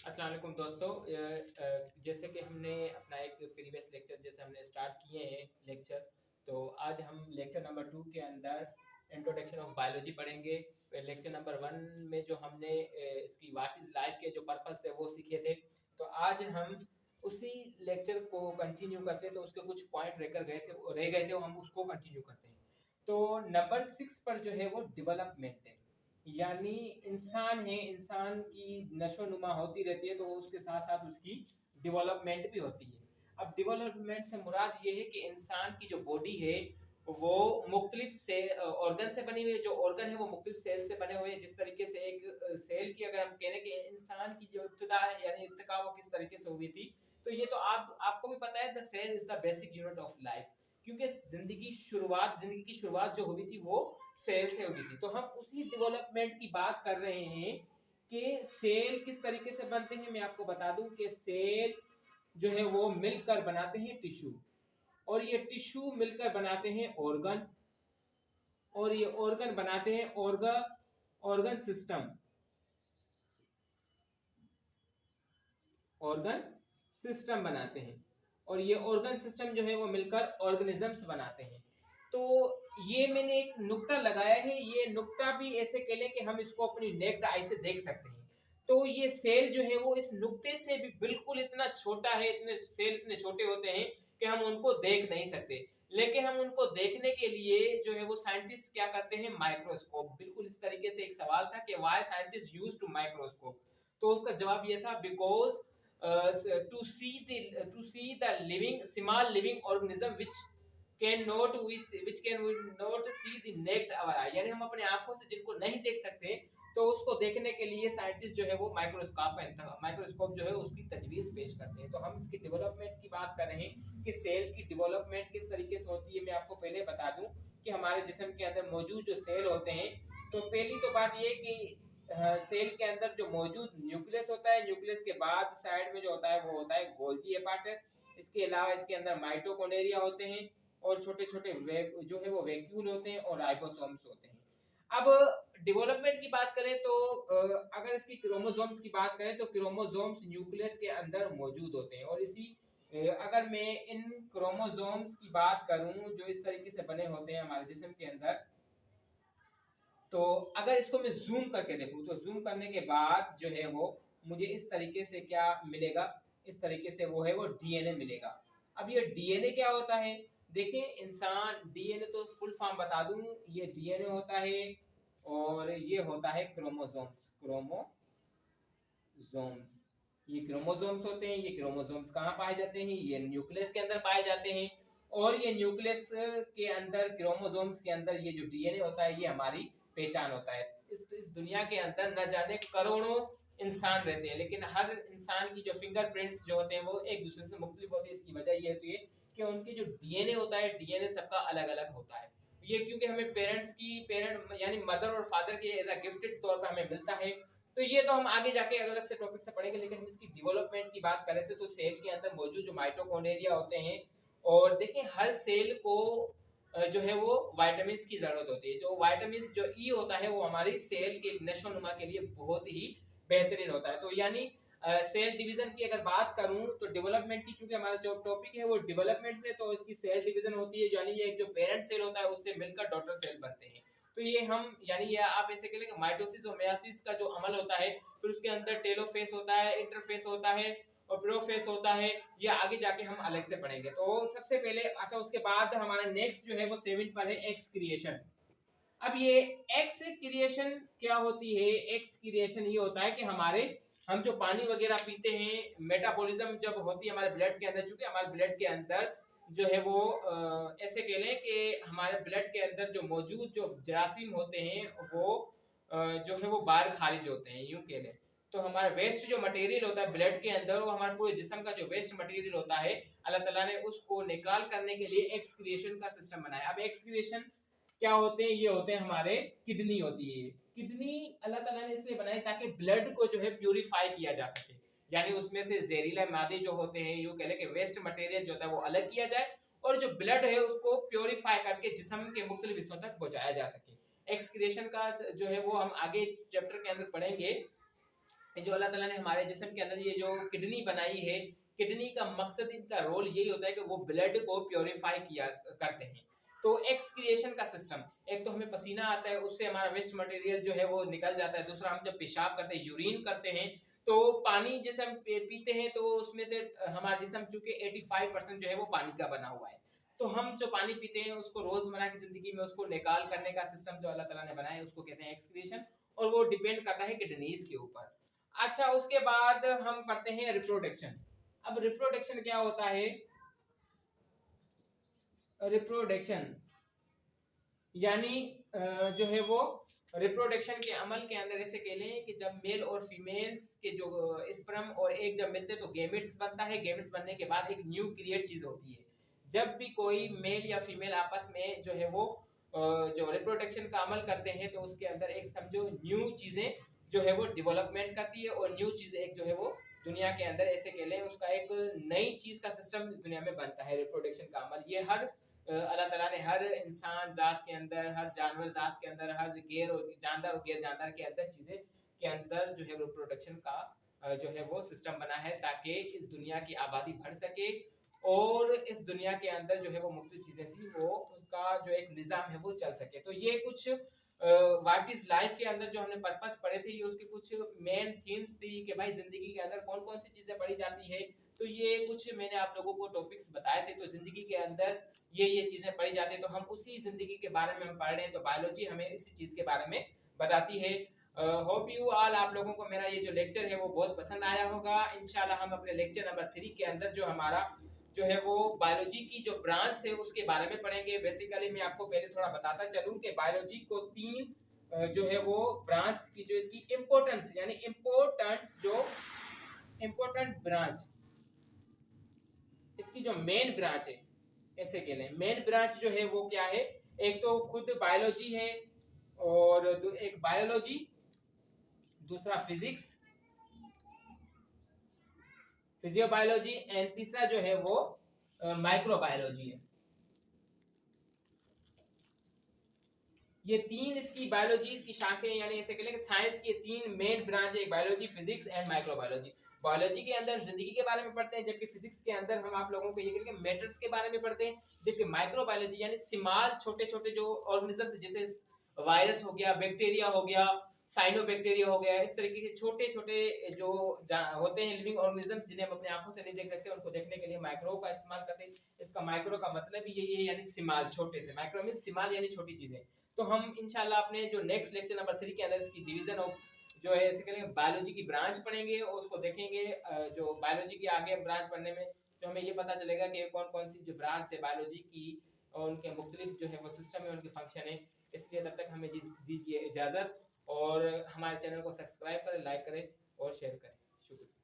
अस्सलाम वालेकुम दोस्तों। जैसे कि हमने अपना एक प्रीवियस लेक्चर जैसे हमने स्टार्ट किए हैं लेक्चर, तो आज हम लेक्चर नंबर 2 के अंदर इंट्रोडक्शन ऑफ बायोलॉजी पढ़ेंगे। लेक्चर नंबर 1 में जो हमने इसकी व्हाट इज़ लाइफ के जो पर्पस थे वो सीखे थे, तो आज हम उसी लेक्चर को कंटिन्यू करते हैं। तो उसके कुछ पॉइंट रह गए थे वो हम उसको कंटिन्यू करते हैं। तो नंबर 6 पर जो है वो डेवलपमेंट है, यानी इंसान है, इंसान की नशोनुमा होती रहती है, तो उसके साथ साथ उसकी डेवलपमेंट भी होती है। अब डेवलपमेंट से मुराद ये है कि इंसान की जो बॉडी है वो मुख्तलिफ से ऑर्गन से बनी हुई है। जो ऑर्गन है वो मुख्तलिफ सेल से बने हुए हैं। जिस तरीके से एक सेल की अगर हम कहें कि इंसान की जो इब्तिदा यानी इर्तिका वो किस तरीके से हुई थी, तो ये तो आपको भी पता है, the cell is the basic unit of life, क्योंकि जिंदगी की शुरुआत जो हुई थी वो सेल से हुई थी। तो हम उसी डेवलपमेंट की बात कर रहे हैं कि सेल किस तरीके से बनते हैं। मैं आपको बता दूं कि सेल जो है वो मिलकर बनाते हैं टिश्यू, और ये टिश्यू मिलकर बनाते हैं ऑर्गन, और ये ऑर्गन बनाते हैं ऑर्गन सिस्टम, ऑर्गन सिस्टम बनाते हैं, और ये ऑर्गन सिस्टम जो है वो मिलकर ऑर्गेनिजम्स बनाते हैं। तो ये मैंने एक नुक्ता लगाया है, ये नुक्ता भी ऐसे कह लें कि हम इसको अपनी नेक्ड आई से देख सकते हैं। तो ये सेल जो है वो इस नुक्ते से भी बिल्कुल इतना छोटा है, इतने सेल इतने छोटे होते हैं कि हम उनको देख नहीं सकते। लेकिन हम उनको देखने के लिए जो है वो साइंटिस्ट क्या करते हैं, माइक्रोस्कोप। बिल्कुल इस तरीके से एक सवाल था कि why scientist use to microscope, तो उसका जवाब ये था, because to see the living small living organism which can we not see the naked our eye, यानी हम अपने आंखों से जिनको नहीं देख सकते, तो उसको देखने के लिए साइंटिस्ट जो है वो माइक्रोस्कोप जो है उसकी तजवीज पेश करते हैं। तो हम इसकी डेवलपमेंट की बात कर रहे हैं कि सेल की डेवलपमेंट किस तरीके से होती है। मैं आपको पहले बता दूं कि हमारे जिस्म के अंदर मौजूद जो सेल होते हैं, तो पहली तो बात ये कि सेल के अंदर जो मौजूद न्यूक्लियस होता है, न्यूक्लियस के बाद साइड में जो होता है वो होता है गोल्जी एपार्टस। इसके अलावा इसके अंदर माइटोकॉन्ड्रिया होते हैं, और छोटे छोटे जो है वो वैक्यूल होते हैं, और राइबोसोम्स होते हैं। अब डेवलपमेंट की बात करें तो अगर इसकी क्रोमोसोम्स की बात करें तो क्रोमोसोम्स न्यूक्लियस के अंदर मौजूद होते हैं। और इसी अगर मैं इन क्रोमोसोम्स की बात करूं जो इस तरीके से बने होते हैं हमारे जिस्म के अंदर, तो अगर इसको मैं जूम करके देखूं तो जूम करने के बाद जो है वो मुझे इस तरीके से क्या मिलेगा, इस तरीके से वो है वो डीएनए मिलेगा। अब ये डीएनए क्या होता है, देखिए इंसान डीएनए तो फुल फॉर्म बता दूं, ये डीएनए होता है और ये होता है क्रोमोसोम्स। ये क्रोमोसोम्स होते हैं। ये क्रोमोसोम्स कहाँ पाए जाते हैं, ये न्यूक्लियस के अंदर पाए जाते हैं। और ये न्यूक्लियस के अंदर क्रोमोसोम्स के अंदर ये जो डीएनए होता है ये हमारी पहचान होता है। इस दुनिया के अंदर न जाने करोड़ों इंसान रहते हैं, लेकिन हर इंसान की जो फिंगरप्रिंट्स जो होते हैं वो एक दूसरे से मुख्तलिफ होती है। इसकी वजह ये होती है कि उनके जो डीएनए होता है, डीएनए सबका अलग अलग होता है। ये क्योंकि हमें पेरेंट यानी मदर और फादर के एज अ गिफ्टेड तौर पर हमें मिलता है। तो ये तो हम आगे जाके अलग से टॉपिक से पढ़ेंगे, लेकिन हम इसकी डेवलपमेंट की बात करें तो सेल के अंदर मौजूद जो माइटोकॉन्ड्रिया होते हैं, और देखिए हर सेल को जो है वो विटामिन की जरूरत होती है। जो विटामिन जो ई होता है वो हमारी सेल के नशोनुमा के लिए बहुत ही बेहतरीन होता है। तो यानी सेल डिवीजन की अगर बात करूं तो डेवलपमेंट की, चूंकि हमारा जो टॉपिक है वो डेवलपमेंट से, तो इसकी सेल डिवीजन होती है, यानी ये एक जो पेरेंट सेल होता है उससे मिलकर डॉटर सेल बनते हैं। तो ये हम यानी ये आप ऐसे कह लेंगे माइटोसिस और मेयोसिस का जो अमल होता है, फिर उसके अंदर टेलोफेस होता है, इंटरफेस होता है और प्रोफेस होता है। ये आगे जाके हम अलग से पढ़ेंगे। तो सबसे पहले अच्छा, उसके बाद हमारा नेक्स्ट जो है वो 7 पर है एक्स क्रिएशन। अब ये एक्स क्रिएशन क्या होती है, एक्स क्रिएशन ये होता है कि हम जो पानी वगैरह पीते हैं, मेटाबॉलिज्म जब होती है हमारे ब्लड के अंदर, चूंकि हमारे ब्लड के अंदर जो है वो ऐसे कह लें कि हमारे ब्लड के अंदर जो मौजूद जो जरासीम होते हैं वो जो है वो बाहर खारिज होते हैं, यूं कह लें। तो हमारा वेस्ट जो मटेरियल होता है ब्लड के अंदर, वो हमारे पूरे जिस्म का जो वेस्ट मटेरियल होता है, अल्लाह ताला ने उसको निकाल करने के लिए एक्सक्रिएशन का सिस्टम बनाया। अब एक्सक्रिएशन क्या होते हैं, ये होते हैं हमारे किडनी होती है। किडनी अल्लाह ताला ने इसलिए बनाई ताकि ब्लड को जो है प्यूरिफाई किया जा सके, यानी उसमें से जहरीला मादे जो होते हैं, यूं कह लें कि वेस्ट मटेरियल जो होता है वो अलग किया जाए, और जो ब्लड है उसको प्योरीफाई करके जिस्म के मुख्तलिफ हिस्सों तक पहुंचाया जा सके। एक्सक्रिएशन का जो है वो हम आगे चैप्टर के अंदर पढ़ेंगे। जो अल्लाह ताला ने हमारे जिस्म के अंदर ये जो किडनी बनाई है, किडनी का मकसद, इनका रोल यही होता है कि वो ब्लड को प्योरीफाई किया करते हैं। तो एक्सक्रिएशन का सिस्टम, एक तो हमें पसीना आता है, उससे हमारा वेस्ट मटेरियल जो है वो निकल जाता है। दूसरा, हम जब पेशाब करते हैं, यूरिन करते हैं, तो पानी जैसे हम पीते हैं तो उसमें से हमारा जिस्म चूंकि 85% जो है वो पानी का बना हुआ है, तो हम जो पानी पीते हैं उसको रोजमर्रा की जिंदगी में उसको निकाल करने का सिस्टम जो अल्लाह ताला ने बनाया है उसको कहते हैं एक्सक्रीशन, और वो डिपेंड करता है किडनीज के ऊपर। अच्छा, उसके बाद हम पढ़ते हैं रिप्रोडक्शन। अब रिप्रोडक्शन क्या होता है? रिप्रोडक्शन यानी जो है वो रिप्रोडक्शन के अमल के अंदर ऐसे कह लें कि जब मेल और फीमेल्स के जो स्पर्म और एग जब मिलते हैं तो गेमेट्स बनता है। गेमेट्स बनने के बाद एक न्यू क्रिएट चीज होती है। जब भी कोई मेल या फीमेल आपस में जो है वो जो रिप्रोडक्शन का अमल करते हैं तो उसके अंदर एक समझो न्यू चीजें जो है वो डेवलपमेंट करती है, और न्यू चीज एक जो है वो दुनिया के अंदर ऐसे कह लें उसका एक नई चीज का सिस्टम इस दुनिया में बनता है। रिप्रोडक्शन का अमल ये हर अल्लाह ताला ने हर इंसान जात के अंदर, हर जानवर जात के अंदर, हर जानदार और गैर जानदार के अंदर चीजें के अंदर जो है रिप्रोडक्शन का जो है वो सिस्टम बना है, ताकि इस दुनिया की आबादी बढ़ सके और इस दुनिया के अंदर जो है वो मुख्तलिफ चीजें थी वो उनका जो एक निज़ाम है वो चल सके। तो ये कुछ व्हाट इज लाइफ के अंदर जो हमने पर्पस पढ़े थे, ये उसके कुछ मेन थीम्स थी कि भाई जिंदगी के अंदर कौन कौन सी चीजें पढ़ी जाती है। तो ये कुछ मैंने आप लोगों को टॉपिक्स बताए थे। तो जिंदगी के अंदर ये चीजें पढ़ी जाती है, तो हम उसी जिंदगी के बारे में हम पढ़ रहे हैं। तो बायोलॉजी हमें इसी चीज के बारे में बताती है। होप यू ऑल, आप लोगों को मेरा ये जो लेक्चर है वो बहुत पसंद आया होगा। इंशाल्लाह हम अपने लेक्चर नंबर 3 के अंदर जो हमारा जो है वो बायोलॉजी की जो ब्रांच है उसके बारे में पढ़ेंगे। बेसिकली मैं आपको पहले थोड़ा बताता चलूं कि बायोलॉजी को 3 जो है वो ब्रांच की जो इसकी इम्पोर्टेंस यानी इम्पोर्टेंट ब्रांच, इसकी जो मेन ब्रांच है ऐसे कह लें, मेन ब्रांच जो है वो क्या है? एक तो खुद बायोलॉजी है, और एक बायोलॉजी, दूसरा फिजियोबायोलॉजी, एंड तीसरा जो है वो माइक्रोबायोलॉजी है। ये 3 इसकी बायोलॉजी की शाखें, यानी ऐसे कह लें कि साइंस की 3 मेन ब्रांच है, biology, physics and microbiology. Biology के अंदर जिंदगी के बारे में पढ़ते हैं, जबकि फिजिक्स के अंदर हम आप लोगों को ये कहेंगे मैटर्स के बारे में पढ़ते हैं, जबकि माइक्रोबायोलॉजी यानी सिमाल, छोटे छोटे जो ऑर्गेनिजम्स जैसे वायरस हो गया, बैक्टीरिया हो गया, साइनोबैक्टीरिया हो गया, इस तरीके के छोटे छोटे जो होते हैं लिविंग ऑर्गेनिजम्स जिन्हें हम अपने आंखों से नहीं देख सकते, उनको देखने के लिए माइक्रो का इस्तेमाल करते हैं। इसका माइक्रो का मतलब ही यही है, यानी सिमाल, छोटे से। माइक्रो मीन सिमाल यानी छोटी चीजें। तो हम इंशाल्लाह अपने जो नेक्स्ट लेक्चर नंबर 3 के अंदर इसकी डिवीजन ऑफ जो है ऐसे करेंगे, बायोलॉजी की ब्रांच पढ़ेंगे और उसको देखेंगे। जो बायोलॉजी की आगे ब्रांच पढ़ने में जो हमें ये पता चलेगा कि कौन कौन सी जो ब्रांच है बायोलॉजी की और उनके मुख्तलिफ जो है वो सिस्टम है, उनके फंक्शन है। इसलिए तब तक हमें दीजिए इजाज़त, और हमारे चैनल को सब्सक्राइब करें, लाइक करें और शेयर करें। शुक्रिया।